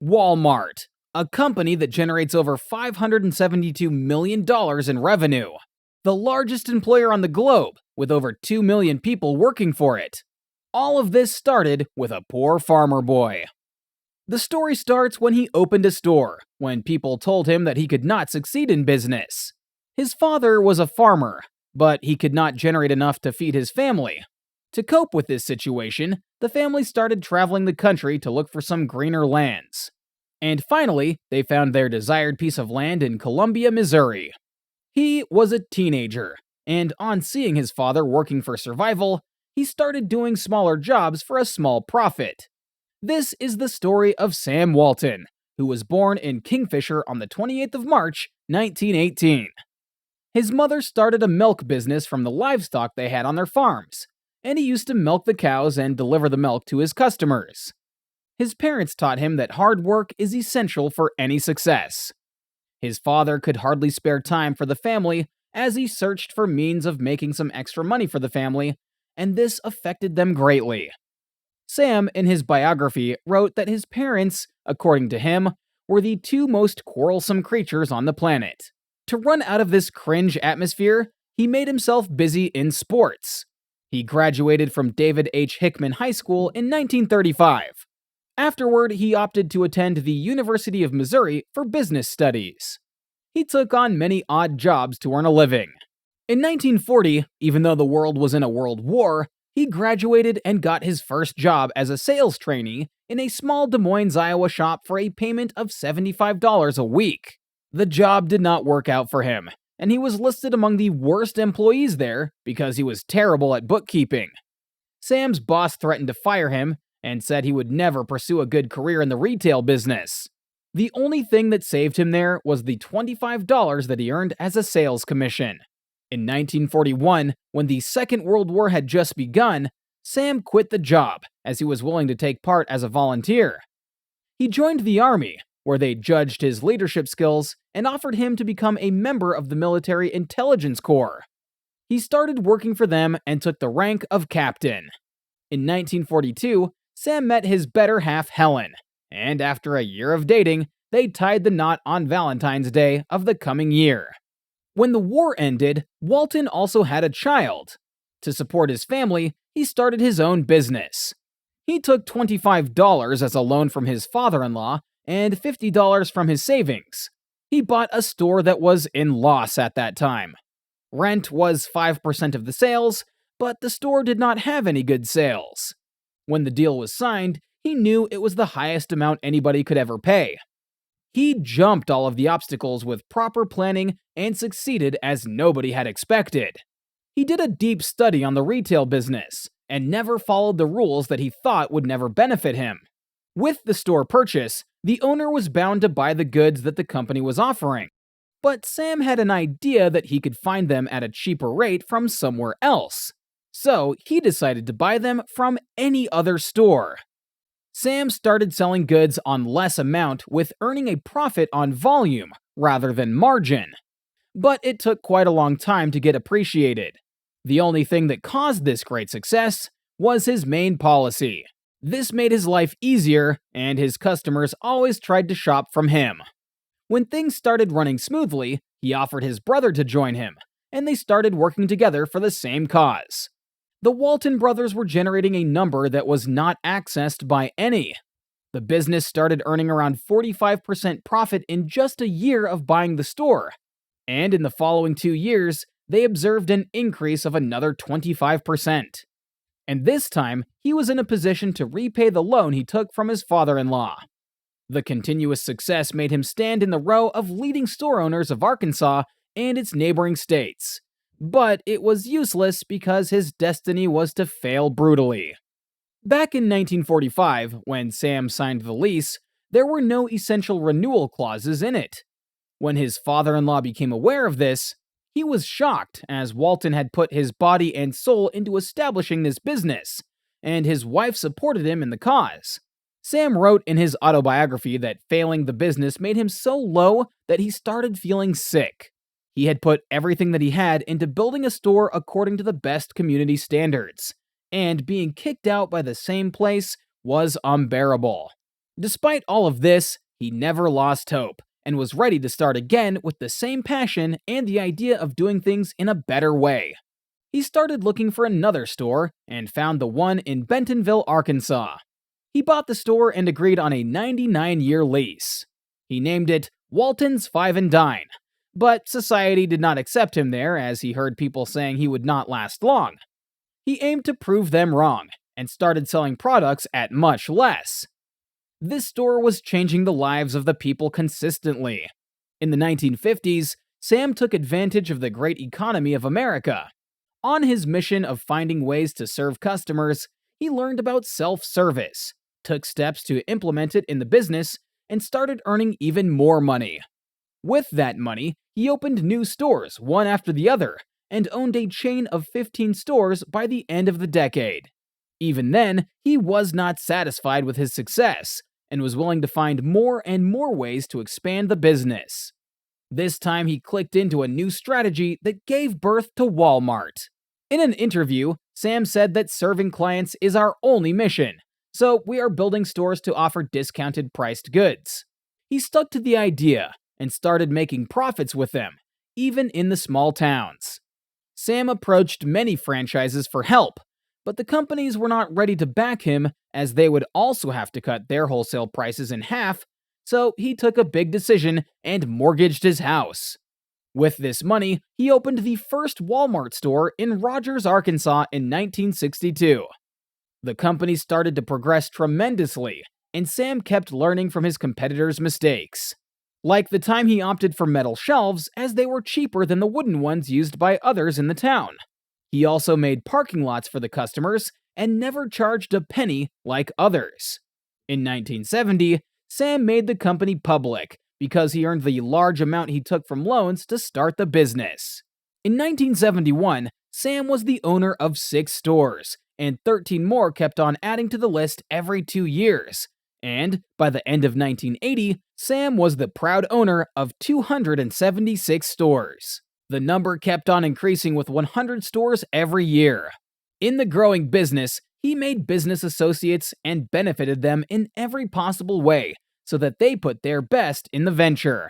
Walmart, a company that generates over $572 million in revenue. The largest employer on the globe, with over 2 million people working for it. All of this started with a poor farmer boy. The story starts when he opened a store, when people told him that he could not succeed in business. His father was a farmer, but he could not generate enough to feed his family. To cope with this situation, the family started traveling the country to look for some greener lands. And finally, they found their desired piece of land in Columbia, Missouri. He was a teenager, and on seeing his father working for survival, he started doing smaller jobs for a small profit. This is the story of Sam Walton, who was born in Kingfisher on the 28th of March, 1918. His mother started a milk business from the livestock they had on their farms, and he used to milk the cows and deliver the milk to his customers. His parents taught him that hard work is essential for any success. His father could hardly spare time for the family as he searched for means of making some extra money for the family, and this affected them greatly. Sam, in his biography, wrote that his parents, according to him, were the two most quarrelsome creatures on the planet. To run out of this cringe atmosphere, he made himself busy in sports. He graduated from David H. Hickman High School in 1935. Afterward, he opted to attend the University of Missouri for business studies. He took on many odd jobs to earn a living. In 1940, even though the world was in a world war, he graduated and got his first job as a sales trainee in a small Des Moines, Iowa shop for a payment of $75 a week. The job did not work out for him, and he was listed among the worst employees there because he was terrible at bookkeeping. Sam's boss threatened to fire him and said he would never pursue a good career in the retail business. The only thing that saved him there was the $25 that he earned as a sales commission. In 1941, when the Second World War had just begun, Sam quit the job as he was willing to take part as a volunteer. He joined the Army, where they judged his leadership skills and offered him to become a member of the Military Intelligence Corps. He started working for them and took the rank of captain. In 1942, Sam met his better half Helen, and after a year of dating, they tied the knot on Valentine's Day of the coming year. When the war ended, Walton also had a child. To support his family, he started his own business. He took $25 as a loan from his father-in-law and $50 from his savings. He bought a store that was in loss at that time. Rent was 5% of the sales, but the store did not have any good sales. When the deal was signed, he knew it was the highest amount anybody could ever pay. He jumped all of the obstacles with proper planning and succeeded as nobody had expected. He did a deep study on the retail business and never followed the rules that he thought would never benefit him. With the store purchase, the owner was bound to buy the goods that the company was offering. But Sam had an idea that he could find them at a cheaper rate from somewhere else. So he decided to buy them from any other store. Sam started selling goods on less amount with earning a profit on volume rather than margin. But it took quite a long time to get appreciated. The only thing that caused this great success was his main policy. This made his life easier, and his customers always tried to shop from him. When things started running smoothly, he offered his brother to join him, and they started working together for the same cause. The Walton brothers were generating a number that was not accessed by any. The business started earning around 45% profit in just a year of buying the store, and in the following 2 years, they observed an increase of another 25%. And this time, he was in a position to repay the loan he took from his father-in-law. The continuous success made him stand in the row of leading store owners of Arkansas and its neighboring states. But it was useless because his destiny was to fail brutally. Back in 1945, when Sam signed the lease, there were no essential renewal clauses in it. When his father-in-law became aware of this, he was shocked, as Walton had put his body and soul into establishing this business, and his wife supported him in the cause. Sam wrote in his autobiography that failing the business made him so low that he started feeling sick. He had put everything that he had into building a store according to the best community standards, and being kicked out by the same place was unbearable. Despite all of this, he never lost hope and was ready to start again with the same passion and the idea of doing things in a better way. He started looking for another store and found the one in Bentonville, Arkansas. He bought the store and agreed on a 99-year lease. He named it Walton's Five and Dine, but society did not accept him there as he heard people saying he would not last long. He aimed to prove them wrong and started selling products at much less. This store was changing the lives of the people consistently. In the 1950s, Sam took advantage of the great economy of America. On his mission of finding ways to serve customers, he learned about self-service, took steps to implement it in the business, and started earning even more money. With that money, he opened new stores one after the other and owned a chain of 15 stores by the end of the decade. Even then, he was not satisfied with his success and was willing to find more and more ways to expand the business. This time he clicked into a new strategy that gave birth to Walmart. In an interview, Sam said that serving clients is our only mission, so we are building stores to offer discounted priced goods. He stuck to the idea and started making profits with them, even in the small towns. Sam approached many franchises for help, but the companies were not ready to back him as they would also have to cut their wholesale prices in half, so he took a big decision and mortgaged his house. With this money, he opened the first Walmart store in Rogers, Arkansas in 1962. The company started to progress tremendously, and Sam kept learning from his competitors' mistakes. Like the time he opted for metal shelves as they were cheaper than the wooden ones used by others in the town. He also made parking lots for the customers and never charged a penny like others. In 1970, Sam made the company public because he earned the large amount he took from loans to start the business. In 1971, Sam was the owner of 6 stores, and 13 more kept on adding to the list every 2 years. And by the end of 1980, Sam was the proud owner of 276 stores. The number kept on increasing with 100 stores every year. In the growing business, he made business associates and benefited them in every possible way so that they put their best in the venture.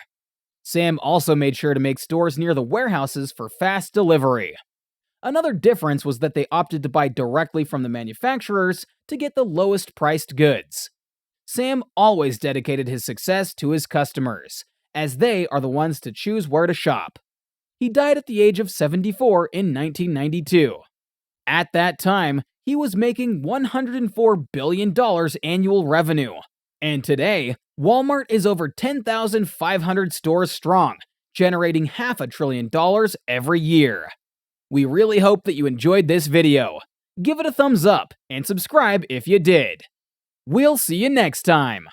Sam also made sure to make stores near the warehouses for fast delivery. Another difference was that they opted to buy directly from the manufacturers to get the lowest priced goods. Sam always dedicated his success to his customers, as they are the ones to choose where to shop. He died at the age of 74 in 1992. At that time, he was making $104 billion annual revenue. And today, Walmart is over 10,500 stores strong, generating $500 billion every year. We really hope that you enjoyed this video. Give it a thumbs up and subscribe if you did. We'll see you next time.